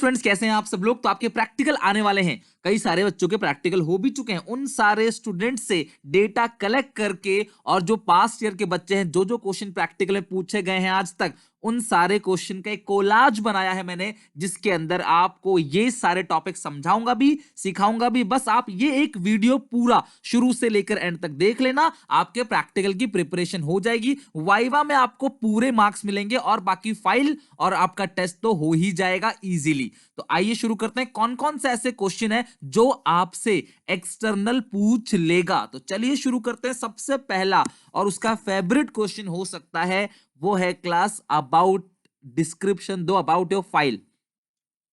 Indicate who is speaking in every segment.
Speaker 1: Students, कैसे हैं आप सब लोग। तो आपके प्रैक्टिकल आने वाले हैं, कई सारे बच्चों के प्रैक्टिकल हो भी चुके हैं। उन सारे स्टूडेंट्स से डेटा कलेक्ट करके और जो पास्ट ईयर के बच्चे हैं, जो जो क्वेश्चन प्रैक्टिकल में पूछे गए हैं आज तक, उन सारे क्वेश्चन का एक कोलाज बनाया है मैंने, जिसके अंदर आपको ये सारे टॉपिक समझाऊंगा भी, सिखाऊंगा भी। बस आप ये एक वीडियो पूरा शुरू से लेकर एंड तक देख लेना, आपके प्रैक्टिकल की प्रिपरेशन हो जाएगी। वाइवा में आपको पूरे मार्क्स मिलेंगे और बाकी फाइल और आपका टेस्ट तो हो ही जाएगा इजीली। तो आइए शुरू करते हैं। कौन कौन से ऐसे क्वेश्चन है जो आपसे एक्सटर्नल पूछ लेगा, तो चलिए शुरू करते हैं। सबसे पहला और उसका फेवरेट क्वेश्चन हो सकता है वो है क्लास अबाउट डिस्क्रिप्शन दो अबाउट योर फाइल।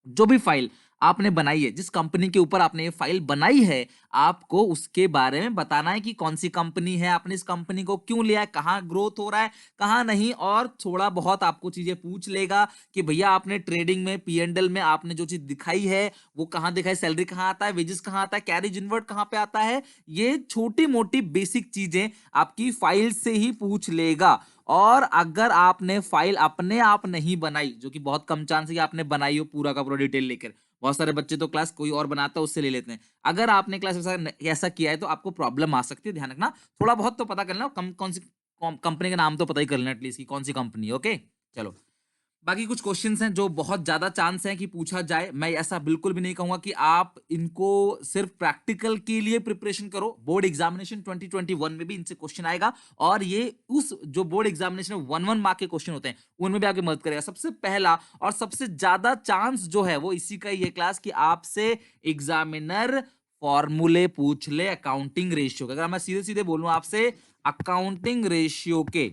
Speaker 1: जो भी फाइल आपने बनाई है, जिस कंपनी के ऊपर आपने ये फाइल बनाई है, आपको उसके बारे में बताना है कि कौन सी कंपनी है, आपने इस कंपनी को क्यों लिया है, कहां ग्रोथ हो रहा है, कहां नहीं। और थोड़ा बहुत आपको चीजें पूछ लेगा कि भैया आपने ट्रेडिंग में P&L में आपने जो चीज दिखाई है वो कहां दिखाई, सैलरी कहां आता है, वेजेस कहां आता है, कैरेज इनवर्ट कहां पे आता है। ये छोटी मोटी बेसिक चीजें आपकी फाइल से ही पूछ लेगा। और अगर आपने फाइल अपने आप नहीं बनाई, जो कि बहुत कम चांस है कि आपने बनाई हो पूरा का पूरा डिटेल लेकर, बहुत सारे बच्चे तो क्लास कोई और बनाता है उससे ले लेते हैं। अगर आपने क्लास ऐसा किया है तो आपको प्रॉब्लम आ सकती है, ध्यान रखना। थोड़ा बहुत तो पता कर लेना, कौन सी कंपनी का नाम तो पता ही कर लेना एटलीस्ट कि कौन सी कंपनी है। ओके, चलो। बाकी कुछ क्वेश्चंस हैं जो बहुत ज्यादा चांस है कि पूछा जाए। मैं ऐसा बिल्कुल भी नहीं कहूंगा कि आप इनको सिर्फ प्रैक्टिकल के लिए प्रिपरेशन करो। बोर्ड एग्जामिनेशन 2021 में भी इनसे क्वेश्चन आएगा, और ये उस जो बोर्ड एग्जामिनेशन में 1 मार्क के क्वेश्चन होते हैं उनमें भी आपकी मदद करेगा। सबसे पहला और सबसे ज्यादा चांस जो है वो इसी का ये क्लास कि आपसे एग्जामिनर फॉर्मूले पूछ ले अकाउंटिंग रेशियो का। अगर मैं सीधे सीधे बोलूं आपसे, अकाउंटिंग रेशियो के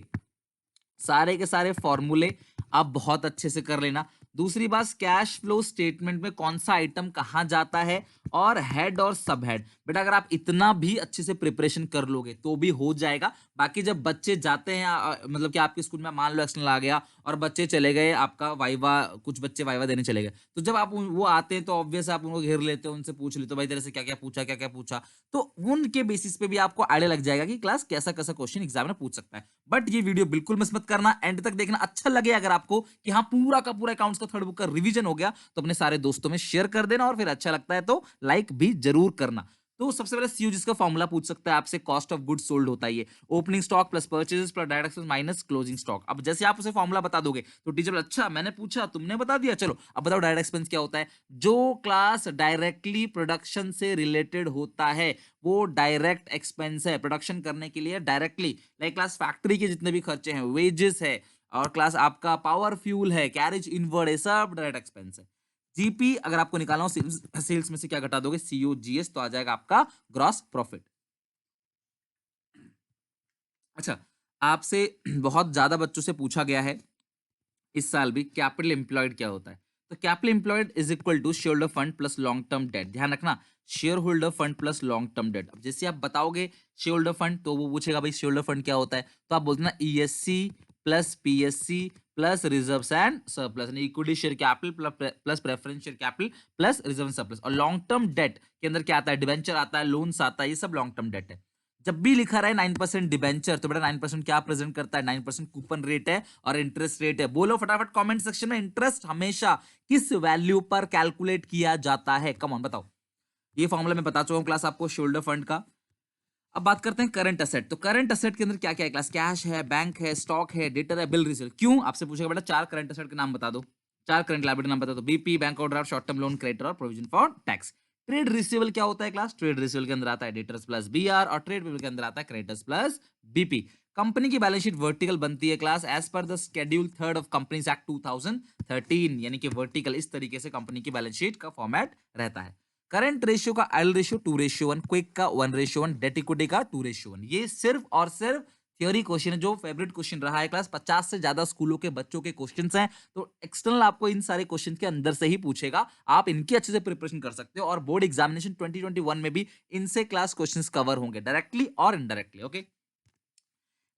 Speaker 1: सारे के सारे फॉर्मूले आप बहुत अच्छे से कर लेना। दूसरी बात, कैश फ्लो स्टेटमेंट में कौन सा आइटम कहां जाता है, और हेड और सब हेड। बेटा अगर आप इतना भी अच्छे से प्रिपरेशन कर लोगे तो भी हो जाएगा। बाकी जब बच्चे जाते हैं मतलब कि आपके स्कूल में मान लो एक्सटर्नल आ गया और बच्चे चले गए, आपका वाइवा, कुछ बच्चे वाइवा देने चले गए, तो जब आप वो आते हैं तो ऑब्वियस आप उनको घेर लेते हो, उनसे पूछ लेते हो भाई तेरे से क्या क्या पूछा, क्या क्या पूछा। तो उनके बेसिस पे भी आपको आइडिया लग जाएगा कि क्लास कैसा कैसा क्वेश्चन एग्जाम में पूछ सकता है। बट ये वीडियो बिल्कुल मिस मत करना, एंड तक देखना। अच्छा लगे अगर आपको कि हाँ पूरा का पूरा अकाउंट्स का थर्ड बुक का रिवीजन हो गया, तो अपने सारे दोस्तों में शेयर कर देना, और फिर अच्छा लगता है तो लाइक भी जरूर करना। तो सबसे पहले सीयूजीएस का फॉर्मूला पूछ सकता है आपसे, कॉस्ट ऑफ गुड्स सोल्ड होता है ये, opening stock plus purchases plus direct expense minus closing stock. अब जैसे आप उसे फॉर्मूला बता दोगे तो टीचर बोले अच्छा मैंने पूछा तुमने बता दिया, चलो अब बताओ डायरेक्ट एक्सपेंस क्या होता है। जो क्लास डायरेक्टली प्रोडक्शन से रिलेटेड होता है वो डायरेक्ट एक्सपेंस है। प्रोडक्शन करने के लिए डायरेक्टली, लाइक क्लास फैक्ट्री के जितने भी खर्चे हैं, वेजेस है, और क्लास आपका पावर फ्यूल है, कैरेज इनवर्ड है, सब डायरेक्ट एक्सपेंस है। जीपी अगर आपको निकालना हो सेल्स में से क्या घटा दोगे, सीओजीएस, तो आ जाएगा आपका ग्रॉस प्रॉफिट। अच्छा, आपसे बहुत ज्यादा बच्चों से पूछा गया है इस साल भी, कैपिटल एम्प्लॉयड क्या होता है। तो capital employed is equal to share holder fund plus long term debt. ध्यान रखना, share holder fund plus long term debt. अब जैसे आप बताओगे शेयर होल्डर फंड, तो वो पूछेगा भाई शेयर होल्डर फंड क्या होता है, तो आप बोलते ना ESC plus PSC plus reserves and surplus, equity share capital plus preference share capital plus reserve surplus. और लॉन्ग टर्म डेट के अंदर क्या आता है, डिवेंचर आता है, लोन्स आता है, ये सब लॉन्ग टर्म डेट है। जब भी लिखा रहा है 9% डिबेंचर, तो बेटा 9% क्या प्रेजेंट करता है, 9% कूपन रेट है और इंटरेस्ट रेट है। बोलो फटाफट कमेंट सेक्शन में, इंटरेस्ट हमेशा किस वैल्यू पर कैलकुलेट किया जाता है, कम ऑन बताओ। ये फॉर्मूला मैं बता चुका हूं क्लास आपको शोल्डर फंड का। अब बात करते हैं करंट असेट। तो करंट असेट के अंदर क्या क्या है क्लास, कैश है, बैंक है, स्टॉक है, डेटर है, बिल रिसीव। क्यों आपसे पूछेगा बेटा चार करंट असेट के नाम बता दो, चार करंट लायबिलिटी नाम बता दो, BP, bank overdraft, short term loan, creditor और provision for tax. Trade receivable क्या होता है क्लास, ट्रेड रिसीवेबल के अंदर आता है डेटर्स प्लस बीआर, और ट्रेड पेबल के अंदर आता है क्रेडिटर्स प्लस बीपी। कंपनी की बैलेंस शीट वर्टिकल बनती है class as per the schedule 3 of companies act 2013, यानी कि वर्टिकल। इस तरीके से कंपनी की बैलेंस शीट का फॉर्मेट रहता है। करंट रेशियो का एल रेशियो 2:1, क्विक का 1:1, डेट इक्विटी का 2:1। ये सिर्फ और सिर्फ थ्योरी क्वेश्चन है, जो फेवरेट क्वेश्चन रहा है क्लास। 50 से ज्यादा स्कूलों के बच्चों के क्वेश्चंस हैं, तो एक्सटर्नल आपको इन सारे क्वेश्चन के अंदर से ही पूछेगा। आप इनकी अच्छे से प्रिपरेशन कर सकते हो, और बोर्ड एग्जामिनेशन 2021 में भी इनसे क्लास क्वेश्चंस कवर होंगे डायरेक्टली और इनडायरेक्टली। ओके,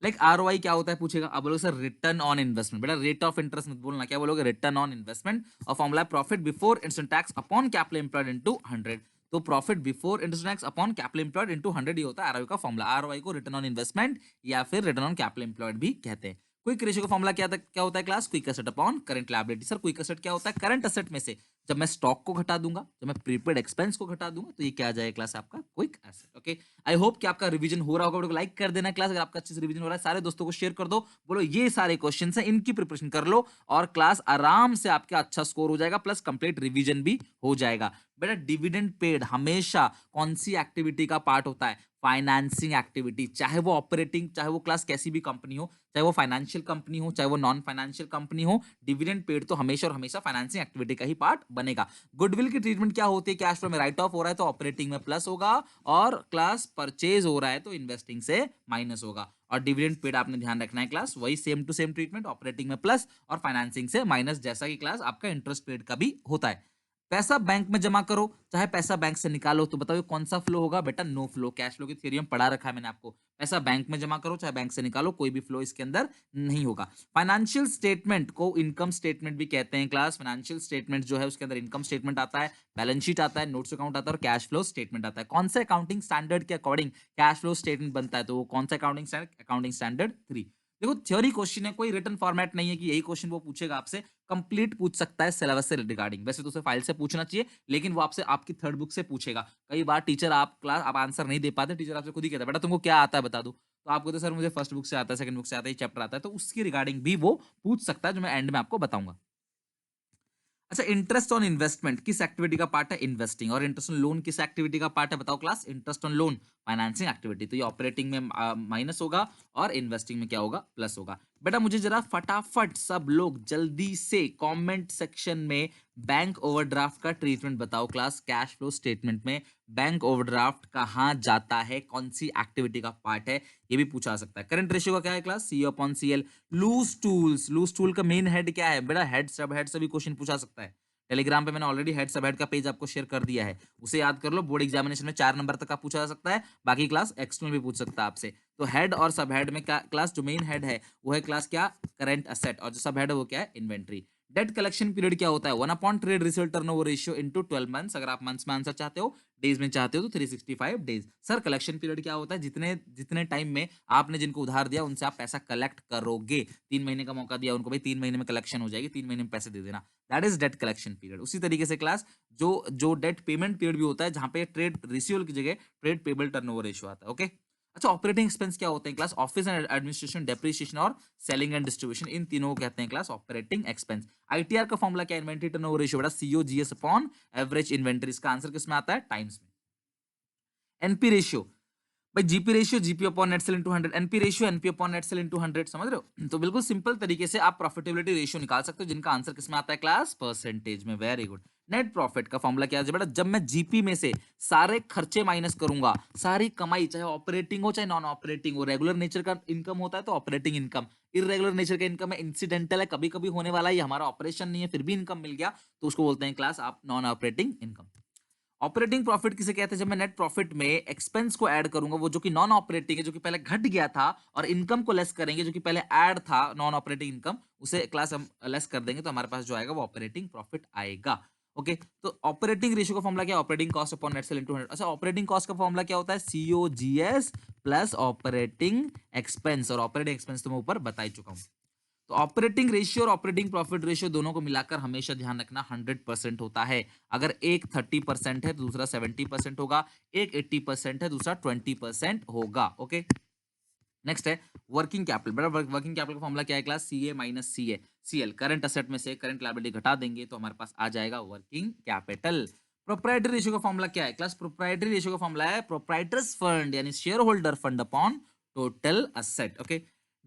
Speaker 1: लाइक आरओआई क्या होता है पूछेगा, अब बोलोगे सर रिटर्न ऑन इन्वेस्टमेंट। बेटा रेट ऑफ इंटरेस्ट मत बोलना, क्या बोलोगे, रिटर्न ऑन इन्वेस्टमेंट। और formula profit before interest tax upon capital employed into 100। तो profit before interest tax upon capital employed into 100, ये होता है आरओआई का फॉर्मूला। आरओआई को रिटर्न ऑन इन्वेस्टमेंट या फिर रिटर्न ऑन कैपिटल एम्प्लॉयड भी कहते हैं। क्विक रेशियो का फॉर्मूला क्या होता है class, quick asset upon current liability. Sir quick asset क्या होता है, करंट एसेट में से जब मैं स्टॉक को घटा दूंगा, जब मैं प्रीपेड एक्सपेंस को घटा दूंगा, तो ये क्या आ जाएगा क्लास आपका quick asset. Okay, I hope कि आपका रिवीजन हो रहा होगा। वीडियो को लाइक कर देना क्लास, अगर आपका अच्छे से रिवीजन हो रहा है सारे दोस्तों को शेयर कर दो, बोलो ये सारे क्वेश्चंस हैं, इनकी प्रिपरेशन कर लो और क्लास आराम से आपका अच्छा स्कोर हो जाएगा, प्लस कंप्लीट रिवीजन भी हो जाएगा। बेटा डिविडेंड पेड हमेशा कौन सी एक्टिविटी का पार्ट होता है? फाइनेंसिंग एक्टिविटी, चाहे वो ऑपरेटिंग, चाहे वो क्लास कैसी भी कंपनी हो, चाहे वो फाइनेंशियल कंपनी हो, चाहे वो नॉन फाइनेंशियल कंपनी हो, डिविडेंड पेड तो हमेशा और हमेशा फाइनेंसिंग एक्टिविटी का ही पार्ट बनेगा। गुडविल की ट्रीटमेंट क्या होती है? कैश फ्लो में राइट ऑफ हो रहा है तो ऑपरेटिंग में प्लस होगा, और क्लास परचेज हो रहा है तो इन्वेस्टिंग से माइनस होगा। और डिविडेंड पेड आपने ध्यान रखना है क्लास, वही same to same treatment, operating में प्लस और फाइनेंसिंग से माइनस, जैसा कि क्लास आपका इंटरेस्ट पेड का भी होता है। पैसा बैंक में जमा करो चाहे पैसा बैंक से निकालो, तो बताओ कौन सा फ्लो होगा? बेटा नो फ्लो। कैश फ्लो की थ्योरी में पढ़ा रखा है मैंने आपको, पैसा बैंक में जमा करो चाहे बैंक से निकालो, कोई भी फ्लो इसके अंदर नहीं होगा। फाइनेंशियल स्टेटमेंट को इनकम स्टेटमेंट भी कहते हैं क्लास। फाइनेंशियल स्टेटमेंट जो है उसके अंदर इनकम स्टेटमेंट आता है, बैलेंस शीट आता है, नोट्स अकाउंट आता है और कैश फ्लो स्टेटमेंट आता है। कौन से अकाउंटिंग स्टैंडर्ड के अकॉर्डिंग कैश फ्लो स्टेटमेंट बनता है? तो वो कौन सा अकाउंटिंग स्टैंडर्ड? Accounting standard 3। देखो थ्योरी क्वेश्चन है, कोई रिटन फॉर्मेट नहीं है कि यही क्वेश्चन वो पूछेगा आपसे, कंप्लीट पूछ सकता है सिलेबस से रिगार्डिंग। वैसे तो उसे फाइल से पूछना चाहिए, लेकिन वो आपसे आपकी थर्ड बुक से पूछेगा। कई बार टीचर आप आंसर नहीं दे पाते, टीचर आपसे खुद ही कहता है बेटा तुमको क्या आता है बता दो, तो आप कहते सर मुझे फर्स्ट बुक से आता है, सेकंड बुक से आता है, चैप्टर आता है, तो उसकी रिगार्डिंग भी वो पूछ सकता है, जो मैं एंड में आपको बताऊंगा। अच्छा, इंटरेस्ट ऑन इन्वेस्टमेंट किस एक्टिविटी का पार्ट है? इन्वेस्टिंग। और इंटरेस्ट ऑन लोन किस एक्टिविटी का पार्ट है? बताओ class. Interest on loan financing activity, तो ये ऑपरेटिंग में माइनस होगा और इन्वेस्टिंग में क्या होगा? प्लस होगा। बेटा मुझे जरा फटाफट सब लोग जल्दी से कमेंट सेक्शन में बैंक ओवरड्राफ्ट का ट्रीटमेंट बताओ क्लास। कैश फ्लो स्टेटमेंट में बैंक ओवरड्राफ्ट कहाँ जाता है, कौन सी एक्टिविटी का पार्ट है, ये भी पूछा सकता है। करंट रेशियो का क्या है class? C upon C L. Loose tool का मेन हेड क्या है? बेटा हेड सब हेड से भी क्वेश्चन पूछा सकता है। टेलीग्राम पे मैंने ऑलरेडी हेड सब हेड का पेज आपको शेयर कर दिया है, उसे याद कर लो। बोर्ड एग्जामिनेशन में 4 नंबर तक का पूछा जा सकता है, बाकी क्लास एक्सटर्नल भी पूछ सकता है आपसे। तो हेड और सब हेड में क्लास जो मेन हेड है वो है क्लास क्या? Current asset. और जो सब हेड है वो क्या है? इन्वेंट्री। डेट कलेक्शन पीरियड क्या होता है? 1 upon trade result turnover ratio into 12 months. अगर आप मंथ्स में आंसर चाहते हो, डेज में चाहते हो तो 365 डेज। सर कलेक्शन पीरियड क्या होता है? जितने जितने टाइम में आपने जिनको उधार दिया उनसे आप पैसा कलेक्ट करोगे। 3 महीने का मौका दिया उनको, भाई 3 महीने में कलेक्शन हो जाएगी, 3 महीने में पैसे दे देना, that is debt collection period. उसी तरीके से क्लास जो जो डेट पेमेंट पीरियड भी होता है, जहां पे ट्रेड रिसीवेबल की जगह ट्रेड पेबल टर्नओवर रेशियो आता है। ओके। अच्छा, ऑपरेटिंग एक्सपेंस क्या होते हैं class? Office and administration, depreciation और सेलिंग एंड डिस्ट्रीब्यूशन, इन तीनों को कहते हैं क्लास ऑपरेटिंग एक्सपेंस। आईटीआर का फॉर्मूला क्या? इन्वेंटरी टर्नओवर रेशियो बेटा सीओजीएस अपॉन एवरेज इन्वेंटरी। इसका आंसर किसमें आता है? टाइम्स में। एनपी रेशियो भाई GP ratio GP upon net cell into 100, NP ratio NP upon net cell into 100, समझ रहे हो? तो बिल्कुल सिंपल तरीके से आप प्रॉफिटेबिलिटी रेशियो निकाल सकते हो, जिनका आंसर किसमें आता है क्लास? परसेंटेज में। Very good. नेट प्रॉफिट का फॉर्मूला क्या है बेटा? जब मैं जीपी में से सारे खर्चे माइनस करूंगा, सारी कमाई चाहे ऑपरेटिंग हो चाहे नॉन ऑपरेटिंग हो, रेगुलर नेचर का इनकम होता है तो ऑपरेटिंग इनकम, इरेगुलर नेचर का इनकम है, इंसिडेंटल है, कभी कभी होने वाला है, ये हमारा ऑपरेशन नहीं है फिर भी इनकम मिल गया, तो उसको बोलते हैं क्लास आप non operating income. Operating profit किसे कहते हैं? जब मैं नेट प्रॉफिट में एक्सपेंस को ऐड करूंगा, वो जो कि नॉन ऑपरेटिंग है, जो कि पहले घट गया था, और इनकम को लेस करेंगे जो कि पहले ऐड था, नॉन ऑपरेटिंग इनकम, उसे क्लास हम लेस कर देंगे तो हमारे पास जो आएगा वो ऑपरेटिंग प्रॉफिट आएगा। ओके, तो ऑपरेटिंग रेशियो का फॉर्मूला क्या है? Operating cost upon net cell into 100। अच्छा, ऑपरेटिंग कॉस्ट का फॉर्मूला क्या होता है? सीओजीएस प्लस ऑपरेटिंग एक्सपेंस, और ऑपरेटिंग एक्सपेंस तो मैं ऊपर बता ही चुका हूं। तो ऑपरेटिंग रेशियो और ऑपरेटिंग प्रॉफिट रेशियो दोनों को मिलाकर हमेशा ध्यान रखना 100% होता है। अगर एक 30% है तो दूसरा 70% होगा, एक 80% है दूसरा 20% होगा। ओके, नेक्स्ट है वर्किंग कैपिटल। बड़ा वर्किंग कैपिटल का फॉर्मूला क्या है class? CA minus CA CL. Current asset में से करंट लायबिलिटी घटा देंगे तो हमारे पास आ जाएगा वर्किंग कैपिटल। प्रोप्राइटरी रेशियो का फॉर्मूला क्या है क्लास? प्रोप्राइटरी रेशियो का फॉर्मूला है प्रोप्राइटर्स फंड यानी share holder fund upon total asset. Okay,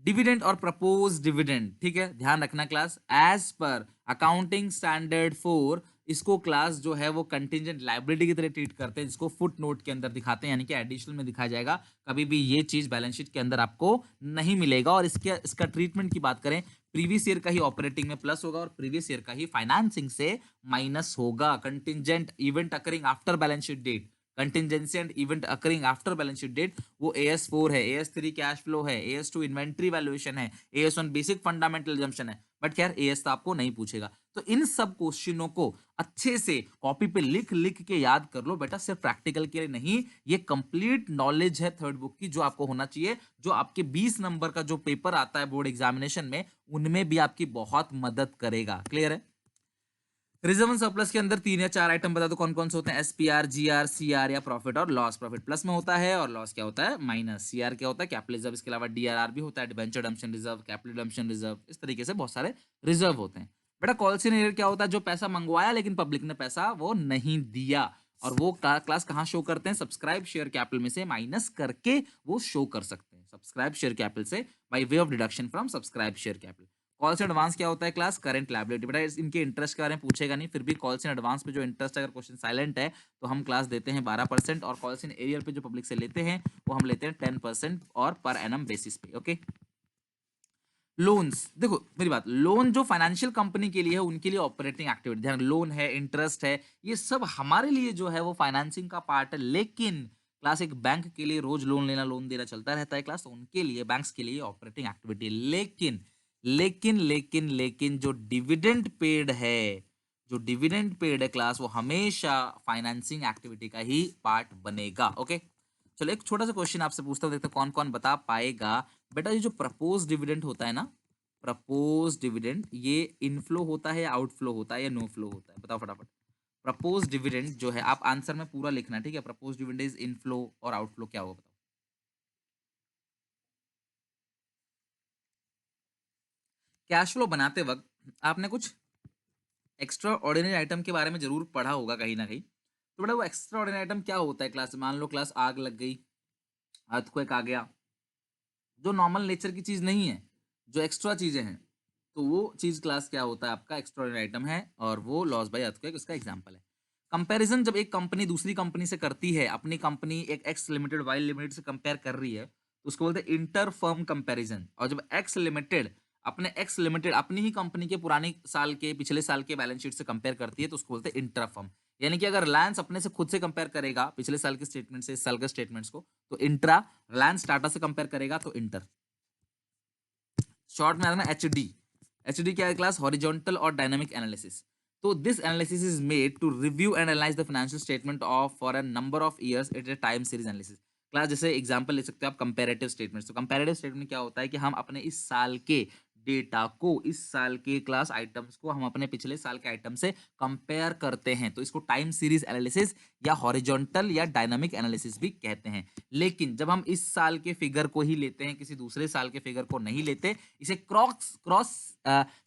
Speaker 1: dividend और प्रपोज डिविडेंड, ठीक है, ध्यान रखना class, as per accounting standard 4 इसको क्लास जो है वो कंटिंजेंट लायबिलिटी की तरह ट्रीट करते हैं, जिसको फुट नोट के अंदर दिखाते हैं, यानी कि एडिशनल में दिखाया जाएगा। कभी भी ये चीज बैलेंस शीट के अंदर आपको नहीं मिलेगा। और इसका ट्रीटमेंट की बात करें, प्रीवियस ईयर का ही ऑपरेटिंग में प्लस होगा और प्रीवियस ईयर का ही फाइनेंसिंग से माइनस होगा। Contingent event occurring after balance sheet date, contingency and event occurring after balance sheet date, वो AS4 है, AS3 कैश फ्लो है, AS2 इन्वेंट्री वैल्यूएशन है, AS1 बेसिक फंडामेंटल जम्पशन है। बट खैर AS तो आपको नहीं पूछेगा। तो इन सब क्वेश्चनों को अच्छे से कॉपी पे लिख लिख के याद कर लो बेटा, सिर्फ प्रैक्टिकल के लिए नहीं, ये कंप्लीट नॉलेज है थर्ड बुक की जो आपको होना चाहिए, जो आपके 20 नंबर का जो पेपर आता है बोर्ड एग्जामिनेशन में, उनमें भी आपकी बहुत मदद करेगा। क्लियर है? रिजर्व एंड सरप्लस के अंदर 3 या 4 आइटम बता दो कौन कौन से होते हैं, एसपीआर, जीआर, सीआर या प्रॉफिट और लॉस। प्रॉफिट प्लस में होता है और लॉस क्या होता है, माइनस। सीआर क्या होता है, कैपिटल रिजर्व। इसके अलावा डीआरआर भी होता है, debenture redemption reserve, capital redemption reserve. इस तरीके से बहुत सारे रिजर्व होते हैं। बेटा कॉल्सन एरियर क्या होता है, जो पैसा मंगवाया लेकिन पब्लिक ने पैसा वो नहीं दिया, और वो क्लास कहाँ शो करते हैं, सब्सक्राइब शेयर कैपिटल में से माइनस करके वो शो कर सकते हैं, सब्सक्राइब शेयर कैपिटल से by way of deduction from subscribe share capital. Calls in advance क्या होता है क्लास, करंट लायबिलिटी। बेटा इनके इंटरेस्ट के बारे में पूछेगा नहीं, फिर भी कॉल्स इन एडवांस पे जो इंटरेस्ट, अगर क्वेश्चन साइलेंट है तो हम क्लास देते हैं 12%, और कॉल्स इन एरियर पे जो पब्लिक से लेते हैं वो हम लेते हैं 10% और पर एनम बेसिस पे। ओके, लोन्स, देखो मेरी बात, लोन जो फाइनेंशियल कंपनी के लिए है उनके लिए ऑपरेटिंग एक्टिविटी, ध्यान, लोन है, इंटरेस्ट है, ये सब हमारे लिए जो है वो फाइनेंसिंग का पार्ट है। लेकिन क्लास एक बैंक के लिए रोज लोन लेना लोन देना चलता रहता है क्लास, तो उनके लिए बैंक्स के लिए ऑपरेटिंग एक्टिविटी। लेकिन जो डिविडेंड पेड है, जो डिविडेंड पेड है क्लास, वो हमेशा फाइनेंसिंग एक्टिविटी का ही पार्ट बनेगा। ओके, चलो एक छोटा सा क्वेश्चन आपसे पूछता हूँ, देखते हैं कौन कौन बता पाएगा। बेटा ये जो प्रपोज डिविडेंड होता है ना, प्रपोज डिविडेंड, ये इनफ्लो होता है या आउटफ्लो होता है या नो फ्लो होता है, बताओ फटाफट। प्रपोज डिविडेंड जो है, आप आंसर में पूरा लिखना, ठीक है। प्रपोज डिविडेंड इज इनफ्लो और आउटफ्लो क्या होगा, बताओ। कैश फ्लो बनाते वक्त आपने कुछ एक्स्ट्रा ऑर्डिनरी आइटम के बारे में जरूर पढ़ा होगा कहीं ना कहीं। तो बेटा वो एक्स्ट्रा ऑर्डिनरी आइटम क्या होता है क्लास, मान लो क्लास आग लग गई, अर्थक्वेक आ गया, जो नॉर्मल नेचर की चीज नहीं है, जो एक्स्ट्रा चीजें हैं, तो वो चीज क्लास क्या होता है, आपका एक्स्ट्राऑर्डिनरी आइटम है, और वो लॉस बाय अर्थक्वेक उसका एग्जांपल है। कंपैरिजन, जब एक कंपनी दूसरी कंपनी से करती है, अपनी कंपनी एक एक्स लिमिटेड वाई लिमिटेड से कंपेयर कर रही है, तो उसको बोलते हैं इंटर फर्म कंपैरिजन। और जब एक्स लिमिटेड अपनी ही कंपनी के पुरानी साल के, पिछले साल के बैलेंस शीट से कंपेयर करती है, तो उसको बोलते हैं इंट्रा फर्म। यानी कि अगर रिलायंस अपने से खुद से कंपेयर करेगा पिछले साल के स्टेटमेंट से इस साल के स्टेटमेंट्स को, तो इंट्रा। रिलायंस टाटा से कंपेयर करेगा तो इंटर। शॉर्ट में आता है एच डी। एच डी क्या है क्लास, हॉरिजॉन्टल और डायनामिक एनालिसिस। तो this analysis is made to review and analyse the financial statement of for a number of years at a time series analysis. Class जैसे example ले सकते हो आप comparative statements. तो कंपैरेटिव स्टेटमेंट क्या होता है कि हम अपने इस साल के डेटा को, इस साल के क्लास आइटम्स को हम अपने पिछले साल के आइटम से कंपेयर करते हैं, तो इसको टाइम सीरीज एनालिसिस या हॉरिजॉन्टल या डायनामिक एनालिसिस भी कहते हैं। लेकिन जब हम इस साल के फिगर को ही लेते हैं, किसी दूसरे साल के फिगर को नहीं लेते, इसे क्रॉस क्रॉस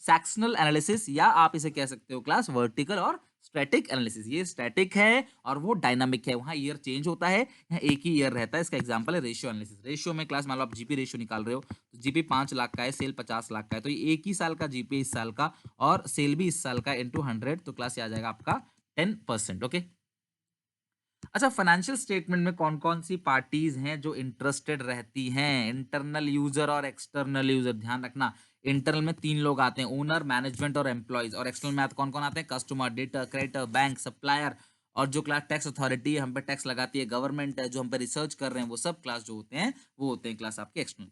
Speaker 1: सेक्शनल एनालिसिस, या आप इसे कह सकते हो क्लास वर्टिकल और स्टैटिक एनालिसिस। ये स्टैटिक है और वो डायनामिक है, वहां ईयर चेंज होता है, यहाँ एक ही ईयर रहता है। इसका एग्जांपल है रेशियो एनालिसिस। रेशियो में क्लास मान लो आप जीपी रेशियो निकाल रहे हो, तो जीपी 5 लाख का है, सेल 50 लाख का है, तो ये एक ही साल का जीपी इस साल का और सेल भी इस साल का इनटू 100, तो क्लास आ जाएगा आपका 10%। ओके, अच्छा, फाइनेंशियल स्टेटमेंट में कौन कौन सी पार्टीज हैं जो इंटरेस्टेड रहती हैं, इंटरनल यूजर और एक्सटर्नल यूजर, ध्यान रखना। इंटरनल में 3 लोग आते हैं, ओनर, मैनेजमेंट और एम्प्लॉयज, और एक्सटर्नल में कौन कौन आते हैं, customer, debtor, creditor, bank, supplier, और जो क्लास टैक्स अथॉरिटी है, हम पे टैक्स लगाती है, गवर्नमेंट है जो हम पे रिसर्च कर रहे हैं, वो सब क्लास जो होते हैं वो होते हैं क्लास आपके एक्सटर्नल।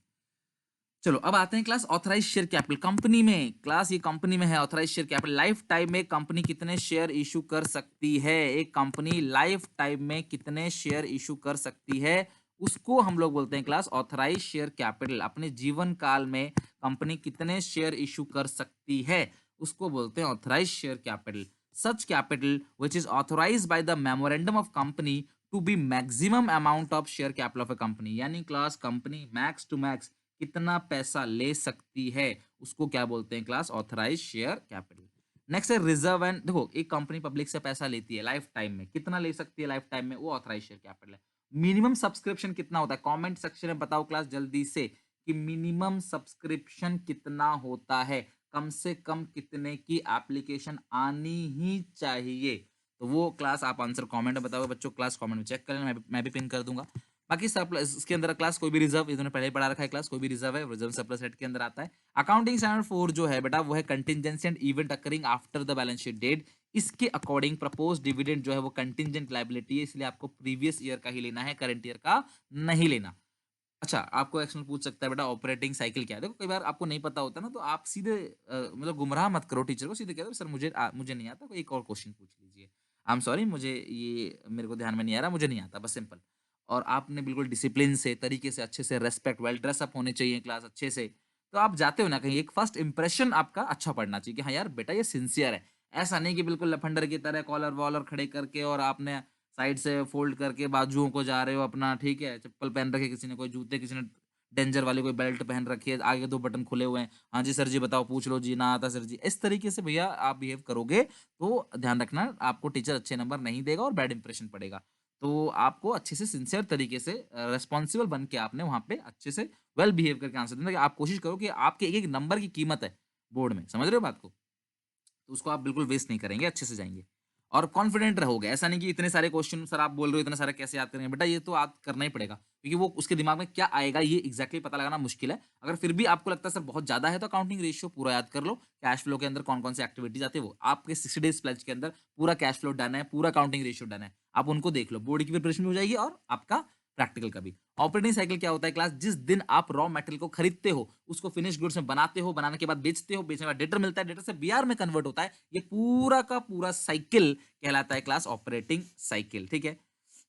Speaker 1: चलो अब आते हैं class authorise share capital. Company में क्लास, ये कंपनी में है authorise share capital. Life time में कंपनी कितने शेयर इशू कर सकती है, एक कंपनी लाइफ टाइम में कितने शेयर इशू कर सकती है, उसको हम लोग बोलते हैं क्लास ऑथराइज शेयर कैपिटल। अपने जीवन काल में कंपनी कितने शेयर इशू कर सकती है, उसको बोलते हैं authorise share capital. Such capital which is authorised by the memorandum of company to be maximum amount of share capital of a company, यानी class company max to max कितना पैसा ले सकती है, उसको क्या बोलते हैं class, authorise share capital. Next है रिजर्व एंड, देखो एक कंपनी पब्लिक से पैसा लेती है लाइफ टाइम में, कितना ले सकती है लाइफ टाइम में, वो ऑथराइज शेयर कैपिटल है। मिनिमम सब्सक्रिप्शन कितना होता है, कमेंट सेक्शन में बताओ क्लास जल्दी से कि मिनिमम सब्सक्रिप्शन कितना होता है, कम से कम कितने की एप्लीकेशन आनी ही चाहिए, तो वो क्लास आप आंसर कमेंट में बताओगे बच्चों, क्लास कमेंट में चेक कर लेना, मैं भी पिन कर दूंगा। बाकी सरप्लस इसके अंदर क्लास कोई भी रिजर्व, इन्होंने पहले ही पढ़ा रखा है क्लास, कोई भी रिजर्व है रिजर्व सरप्लस हेड के अंदर आता है। अकाउंटिंग स्टैंडर्ड 4 जो है बेटा, वो है contingency and event occurring after the balance sheet date. इसके अकॉर्डिंग प्रपोज डिविडेंड जो है वो कंटिजेंट लायबिलिटी है, इसलिए आपको प्रीवियस ईयर का ही लेना है, करंट ईयर का नहीं लेना। अच्छा, आपको एक्शन पूछ सकता है बेटा ऑपरेटिंग साइकिल क्या है। देखो कई बार आपको नहीं पता होता ना, तो आप सीधे मतलब गुमराह मत करो टीचर को, सीधे कह दो सर मुझे नहीं आता, कोई एक और क्वेश्चन पूछ लीजिए, आई एम सॉरी मुझे ये मेरे को ध्यान में नहीं आ रहा, मुझे नहीं आता, बस सिंपल। और आपने बिल्कुल डिसिप्लिन से, तरीके से, अच्छे से, रेस्पेक्ट, वेल ड्रेस अप होने चाहिए क्लास अच्छे से, तो आप जाते हो ना कहीं, एक फर्स्ट इंप्रेशन आपका अच्छा पड़ना चाहिए कि हाँ यार बेटा ये सिंसियर है। ऐसा नहीं कि बिल्कुल लफंडर की तरह कॉलर वॉलर खड़े करके और आपने साइड से फोल्ड करके बाजुओं को जा रहे हो अपना, ठीक है, चप्पल पहन रखे किसी ने, कोई जूते, किसी ने डेंजर वाली कोई बेल्ट पहन रखी है, आगे 2 बटन खुले हुए हैं, हाँ जी सर जी बताओ, पूछ लो जी, ना आता सर जी। इस तरीके से भैया आप बिहेव करोगे तो ध्यान रखना आपको टीचर अच्छे नंबर नहीं देगा और बैड इंप्रेशन पड़ेगा। तो आपको अच्छे से सिंसियर तरीके से रिस्पॉन्सिबल बन के आपने वहाँ पे अच्छे से वेल बिहेव करके आंसर देना। आप कोशिश करो कि आपके एक-एक नंबर की कीमत है बोर्ड में, समझ रहे हो बात को? तो उसको आप बिल्कुल वेस्ट नहीं करेंगे, अच्छे से जाएँगे और कॉन्फिडेंट रहोगे। ऐसा नहीं कि इतने सारे क्वेश्चन सर आप बोल रहे हो, इतना सारा कैसे याद करेंगे? बेटा ये तो आप करना ही पड़ेगा, क्योंकि वो उसके दिमाग में क्या आएगा ये एग्ज़ैक्टली पता लगाना मुश्किल है। अगर फिर भी आपको लगता है सर बहुत ज़्यादा है तो अकाउंटिंग रेशियो पूरा याद कर लो। कैश फ्लो के अंदर कौन-कौन सी एक्टिविटीज़ आती है वो। आपके 60 डेज़ प्लेज के अंदर पूरा कैश फ्लो डन है, पूरा अकाउंटिंग रेशियो डन है। आप उनको देख लो। बोर्ड की प्रिपरेशन भी हो जाएगी और आपका प्रैक्टिकल का भी। ऑपरेटिंग साइकिल क्या होता है क्लास? जिस दिन आप रॉ मटेरियल को खरीदते हो, उसको फिनिश गुड्स में बनाते हो, बनाने के बाद बेचते हो, बेचने के बाद डेटर मिलता है, डेटर से बीआर में कन्वर्ट होता है। ये पूरा का पूरा साइकिल कहलाता है क्लास ऑपरेटिंग साइकिल, ठीक है?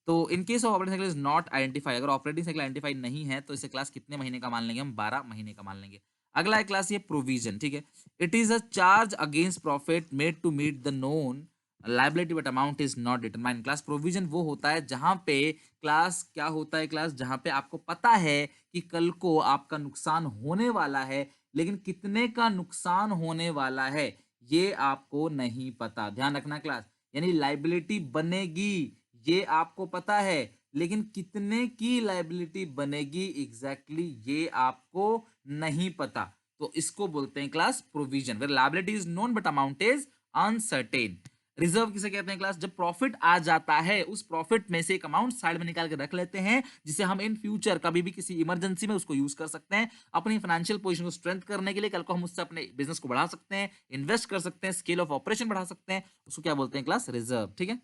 Speaker 1: तो in case of operating cycle is not identify, अगर ऑपरेटिंग साइकिल आइडेंटिफाई नहीं है तो इसे क्लास कितने महीने का मान लेंगे हम? 12 महीने का मान लेंगे। अगला है क्लास ये प्रोविजन, ठीक है? It is a charge against profit made to meet the known liability but amount is not determined. Class provision वो होता है जहां पे क्लास क्या होता है क्लास, जहां पे आपको पता है कि कल को आपका नुकसान होने वाला है, लेकिन कितने का नुकसान होने वाला है ये आपको नहीं पता। ध्यान रखना क्लास, यानी लायबिलिटी बनेगी ये आपको पता है, लेकिन कितने की लायबिलिटी बनेगी एग्जैक्टली ये आपको नहीं पता। तो इसको बोलते हैं class provision, where liability is known but amount is uncertain. Reserve किसे कहते हैं क्लास? जब प्रॉफिट आ जाता है उस प्रॉफिट में से एक अमाउंट साइड में निकाल के रख लेते हैं, जिसे हम इन फ्यूचर कभी भी किसी इमरजेंसी में उसको यूज कर सकते हैं, अपनी फाइनेंशियल पोजीशन को स्ट्रेंथ करने के लिए। कल को हम उससे अपने बिजनेस को बढ़ा सकते हैं, इन्वेस्ट कर सकते हैं, स्केल ऑफ ऑपरेशन बढ़ा सकते हैं। उसको क्या बोलते हैं क्लास? रिजर्व, ठीक है?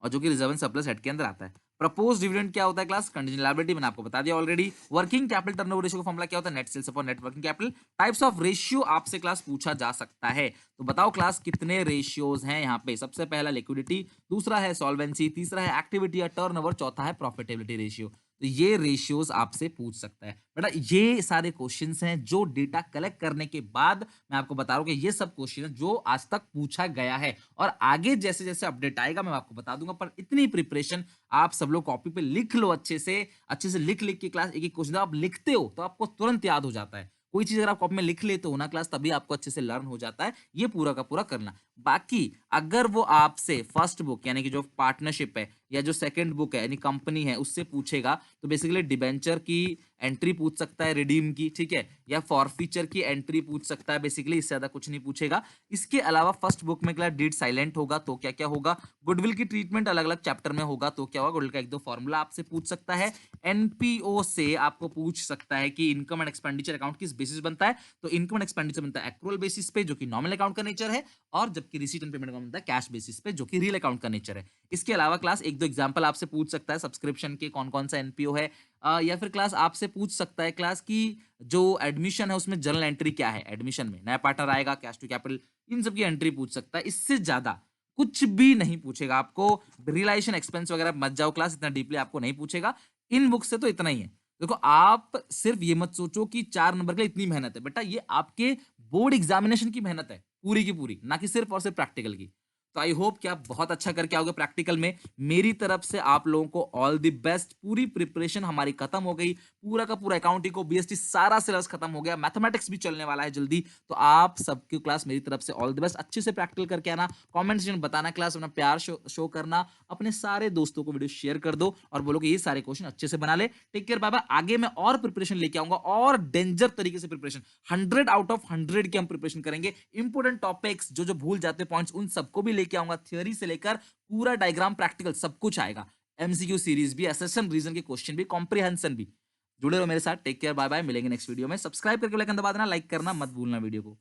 Speaker 1: और जो कि रिजर्व एंड सरप्लस हेड के अंदर आता है। प्रपोज डिविडेंड क्या होता है क्लास? कंटीजेंट लायबिलिटी, मैंने आपको बता दिया already. Working capital turnover ratio का फॉर्मूला क्या होता है? Net sales upon net working capital. Types of ratio आपसे क्लास पूछा जा सकता है, तो बताओ क्लास कितने रेशियोज हैं यहाँ पे? सबसे पहला लिक्विडिटी, दूसरा है सॉल्वेंसी, तीसरा है एक्टिविटी या टर्नओवर, चौथा है प्रॉफिटेबिलिटी रेशियो। तो ये रेशियोज आपसे पूछ सकता है बेटा। ये सारे क्वेश्चंस हैं जो डेटा कलेक्ट करने के बाद मैं आपको बता रहा हूं कि ये सब क्वेश्चन है जो आज तक पूछा गया है, और आगे जैसे जैसे अपडेट आएगा मैं आपको बता दूंगा। पर इतनी प्रिपरेशन आप सब लोग कॉपी पे लिख लो, अच्छे से लिख लिख के क्लास एक एक क्वेश्चन आप लिखते हो तो आपको तुरंत याद हो जाता है। कोई चीज अगर आप कॉपी में लिख लेते हो ना क्लास, तभी आपको अच्छे से लर्न हो जाता है। ये पूरा का पूरा करना। बाकी अगर वो आपसे फर्स्ट बुक यानी कि जो पार्टनरशिप है या जो सेकंड बुक है यानी कंपनी है उससे पूछेगा, तो बेसिकली डिबेंचर की एंट्री पूछ सकता है, रिडीम की, ठीक है, या फॉरफीचर की एंट्री पूछ सकता है। बेसिकली इससे ज्यादा कुछ नहीं पूछेगा। इसके अलावा फर्स्ट बुक में क्लास डीड साइलेंट होगा तो क्या क्या होगा, गुडविल की ट्रीटमेंट अलग अलग चैप्टर में होगा तो क्या होगा, गुडविल का एक दो फॉर्मूला आपसे पूछ सकता है। एनपीओ से आपको पूछ सकता है कि इनकम एंड एक्सपेंडिचर अकाउंट किस बेसिस बनता है, तो इनकम एंड एक्सपेंडिचर बनता है एक्रूअल बेसिस पे जो कि नॉमिनल अकाउंट का नेचर है, और जबकि रिसीट एंड पेमेंट अकाउंट बनता है कैश बेसिस पे जो कि रियल अकाउंट का नेचर है। इसके अलावा क्लास एक दो एग्जांपल आपसे पूछ सकता है सब्सक्रिप्शन के, कौन कौन सा एनपीओ है, या फिर क्लास आपसे पूछ सकता है क्लास की जो एडमिशन है उसमें जर्नल एंट्री क्या है, एडमिशन में नया पार्टनर आएगा, कैश टू कैपिटल, इन सब की एंट्री पूछ सकता है। इससे ज्यादा कुछ भी नहीं पूछेगा आपको। रियलाइजेशन एक्सपेंस वगैरह मत जाओ क्लास, इतना डीपली आपको नहीं पूछेगा। इन बुक से तो इतना ही है। देखो आप सिर्फ ये मत सोचो कि 4 नंबर के लिए इतनी मेहनत है, बेटा ये आपके बोर्ड एग्जामिनेशन की मेहनत है पूरी की पूरी, ना कि सिर्फ और सिर्फ प्रैक्टिकल की। तो आई होप कि आप बहुत अच्छा करके आओगे प्रैक्टिकल में। मेरी तरफ से आप लोगों को ऑल द बेस्ट। पूरी प्रिपरेशन हमारी खत्म हो गई, पूरा का पूरा अकाउंटिंग को बीएसटी सारा सिलेबस खत्म हो गया, मैथमेटिक्स भी चलने वाला है जल्दी। तो आप सबकी क्लास मेरी तरफ से ऑल द बेस्ट। अच्छे से प्रैक्टिकल करके आना, कमेंट सेक्शन में बताना क्लास, अपना प्यार शो करना, अपने सारे दोस्तों को वीडियो शेयर कर दो और बोलो कि ये सारे क्वेश्चन अच्छे से बना ले। Take care, bye bye. आगे मैं और प्रिपरेशन लेके आऊंगा और डेंजर तरीके से प्रिपरेशन, 100 आउट ऑफ 100 की हम प्रिपरेशन करेंगे। इंपोर्टेंट टॉपिक्स जो जो भूल जाते पॉइंट्स उन सबको भी लेके आऊंगा, थियरी से लेकर पूरा डायग्राम प्रैक्टिकल सब कुछ आएगा। एमसीक्यू सीरीज भी, एसएसएम रीजन के क्वेश्चन भी, कॉम्प्रिहेंशन भी। जुड़े रहो मेरे साथ। Take care, bye bye. मिलेंगे नेक्स्ट वीडियो में। सब्सक्राइब करके बेल आइकन दबा देना, लाइक करना मत भूलना वीडियो को।